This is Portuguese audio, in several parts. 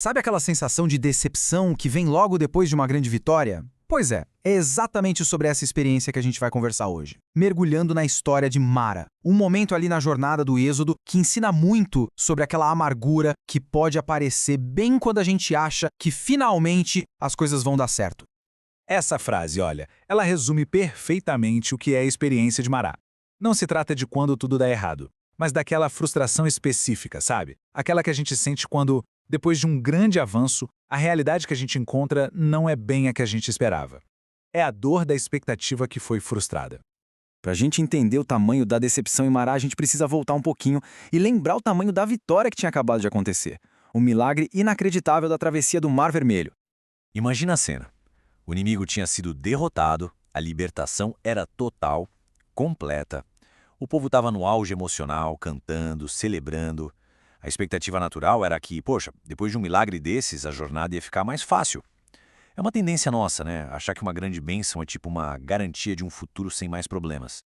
Sabe aquela sensação de decepção que vem logo depois de uma grande vitória? Pois é exatamente sobre essa experiência que a gente vai conversar hoje. Mergulhando na história de Mara, um momento ali na jornada do Êxodo que ensina muito sobre aquela amargura que pode aparecer bem quando a gente acha que finalmente as coisas vão dar certo. Essa frase, olha, ela resume perfeitamente o que é a experiência de Mará. Não se trata de quando tudo dá errado, mas daquela frustração específica, sabe? Aquela que a gente sente quando, depois de um grande avanço, a realidade que a gente encontra não é bem a que a gente esperava. É a dor da expectativa que foi frustrada. Para a gente entender o tamanho da decepção em Mará, a gente precisa voltar um pouquinho e lembrar o tamanho da vitória que tinha acabado de acontecer. O milagre inacreditável da travessia do Mar Vermelho. Imagina a cena. O inimigo tinha sido derrotado, a libertação era total, completa. O povo estava no auge emocional, cantando, celebrando. A expectativa natural era que, poxa, depois de um milagre desses, a jornada ia ficar mais fácil. É uma tendência nossa, né? Achar que uma grande bênção é tipo uma garantia de um futuro sem mais problemas.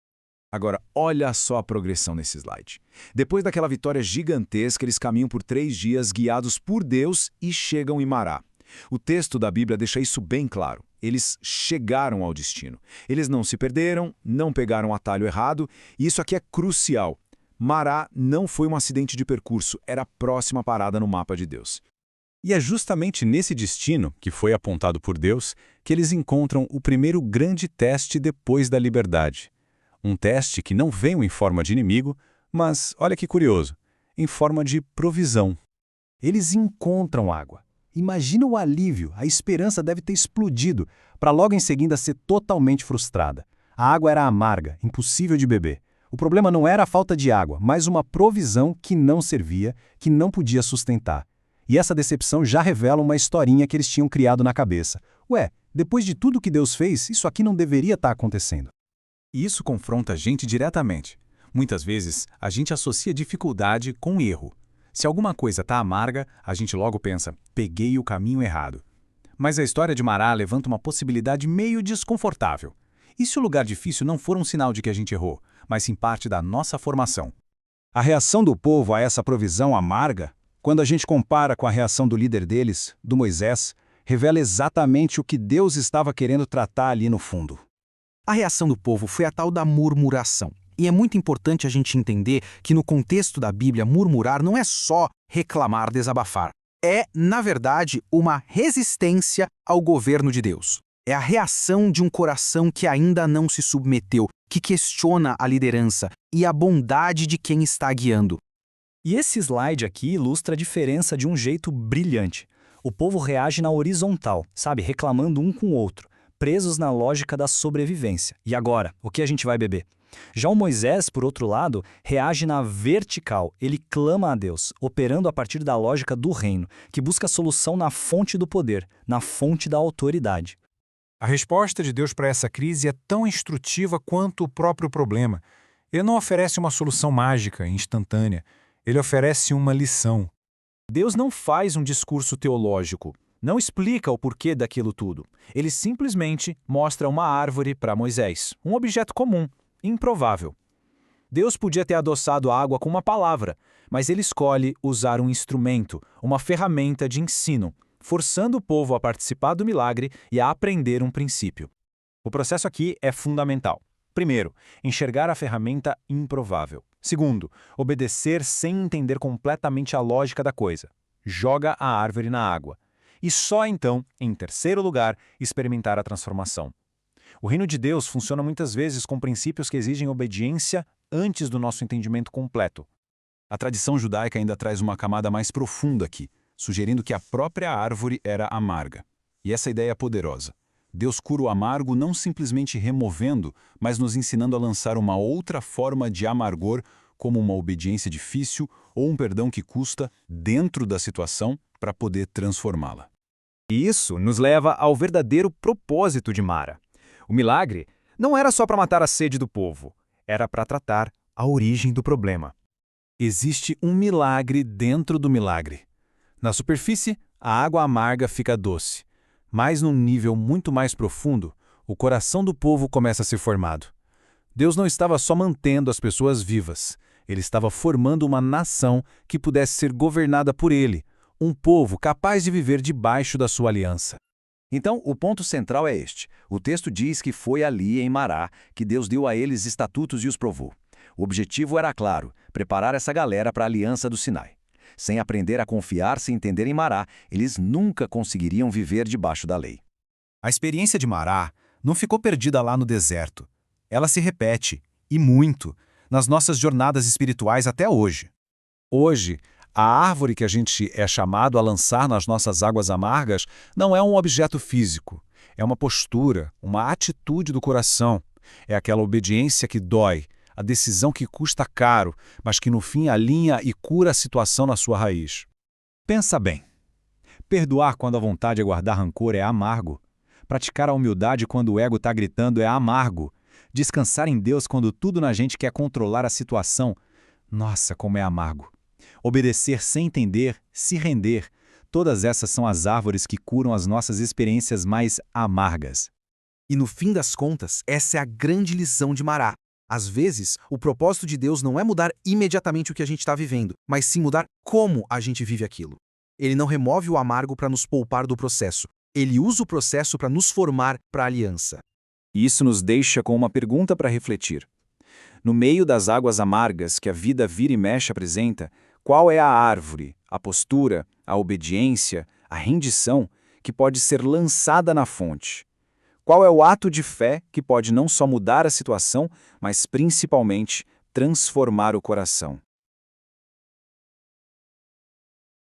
Agora, olha só a progressão nesse slide. Depois daquela vitória gigantesca, eles caminham por 3 dias guiados por Deus e chegam em Mará. O texto da Bíblia deixa isso bem claro. Eles chegaram ao destino. Eles não se perderam, não pegaram o atalho errado, e isso aqui é crucial. Mará não foi um acidente de percurso, era a próxima parada no mapa de Deus. E é justamente nesse destino, que foi apontado por Deus, que eles encontram o primeiro grande teste depois da liberdade. Um teste que não veio em forma de inimigo, mas, olha que curioso, em forma de provisão. Eles encontram água. Imagina o alívio, a esperança deve ter explodido, para logo em seguida ser totalmente frustrada. A água era amarga, impossível de beber. O problema não era a falta de água, mas uma provisão que não servia, que não podia sustentar. E essa decepção já revela uma historinha que eles tinham criado na cabeça. Ué, depois de tudo que Deus fez, isso aqui não deveria estar acontecendo. E isso confronta a gente diretamente. Muitas vezes, a gente associa dificuldade com erro. Se alguma coisa está amarga, a gente logo pensa, peguei o caminho errado. Mas a história de Mará levanta uma possibilidade meio desconfortável. E se o lugar difícil não for um sinal de que a gente errou, mas sim parte da nossa formação? A reação do povo a essa provisão amarga, quando a gente compara com a reação do líder deles, do Moisés, revela exatamente o que Deus estava querendo tratar ali no fundo. A reação do povo foi a tal da murmuração. E é muito importante a gente entender que no contexto da Bíblia, murmurar não é só reclamar, desabafar. É, na verdade, uma resistência ao governo de Deus. É a reação de um coração que ainda não se submeteu, que questiona a liderança e a bondade de quem está guiando. E esse slide aqui ilustra a diferença de um jeito brilhante. O povo reage na horizontal, sabe, reclamando um com o outro, presos na lógica da sobrevivência. E agora, o que a gente vai beber? Já o Moisés, por outro lado, reage na vertical. Ele clama a Deus, operando a partir da lógica do reino, que busca solução na fonte do poder, na fonte da autoridade. A resposta de Deus para essa crise é tão instrutiva quanto o próprio problema. Ele não oferece uma solução mágica, instantânea. Ele oferece uma lição. Deus não faz um discurso teológico, não explica o porquê daquilo tudo. Ele simplesmente mostra uma árvore para Moisés, um objeto comum, improvável. Deus podia ter adoçado a água com uma palavra, mas ele escolhe usar um instrumento, uma ferramenta de ensino, forçando o povo a participar do milagre e a aprender um princípio. O processo aqui é fundamental. Primeiro, enxergar a ferramenta improvável. Segundo, obedecer sem entender completamente a lógica da coisa. Joga a árvore na água. E só então, em terceiro lugar, experimentar a transformação. O reino de Deus funciona muitas vezes com princípios que exigem obediência antes do nosso entendimento completo. A tradição judaica ainda traz uma camada mais profunda aqui, sugerindo que a própria árvore era amarga. E essa ideia é poderosa. Deus cura o amargo não simplesmente removendo, mas nos ensinando a lançar uma outra forma de amargor, como uma obediência difícil ou um perdão que custa dentro da situação para poder transformá-la. E isso nos leva ao verdadeiro propósito de Mara. O milagre não era só para matar a sede do povo, era para tratar a origem do problema. Existe um milagre dentro do milagre. Na superfície, a água amarga fica doce. Mas num nível muito mais profundo, o coração do povo começa a ser formado. Deus não estava só mantendo as pessoas vivas. Ele estava formando uma nação que pudesse ser governada por ele, um povo capaz de viver debaixo da sua aliança. Então, o ponto central é este. O texto diz que foi ali, em Mará, que Deus deu a eles estatutos e os provou. O objetivo era claro, preparar essa galera para a aliança do Sinai. Sem aprender a confiar-se e entender em Mará, eles nunca conseguiriam viver debaixo da lei. A experiência de Mará não ficou perdida lá no deserto. Ela se repete, e muito, nas nossas jornadas espirituais até hoje. Hoje, a árvore que a gente é chamado a lançar nas nossas águas amargas não é um objeto físico. É uma postura, uma atitude do coração. É aquela obediência que dói, a decisão que custa caro, mas que no fim alinha e cura a situação na sua raiz. Pensa bem. Perdoar quando a vontade é guardar rancor é amargo. Praticar a humildade quando o ego está gritando é amargo. Descansar em Deus quando tudo na gente quer controlar a situação, nossa, como é amargo. Obedecer sem entender, se render, todas essas são as árvores que curam as nossas experiências mais amargas. E no fim das contas, essa é a grande lição de Mará. Às vezes, o propósito de Deus não é mudar imediatamente o que a gente está vivendo, mas sim mudar como a gente vive aquilo. Ele não remove o amargo para nos poupar do processo. Ele usa o processo para nos formar para a aliança. E isso nos deixa com uma pergunta para refletir. No meio das águas amargas que a vida vira e mexe apresenta, qual é a árvore, a postura, a obediência, a rendição que pode ser lançada na fonte? Qual é o ato de fé que pode não só mudar a situação, mas principalmente transformar o coração?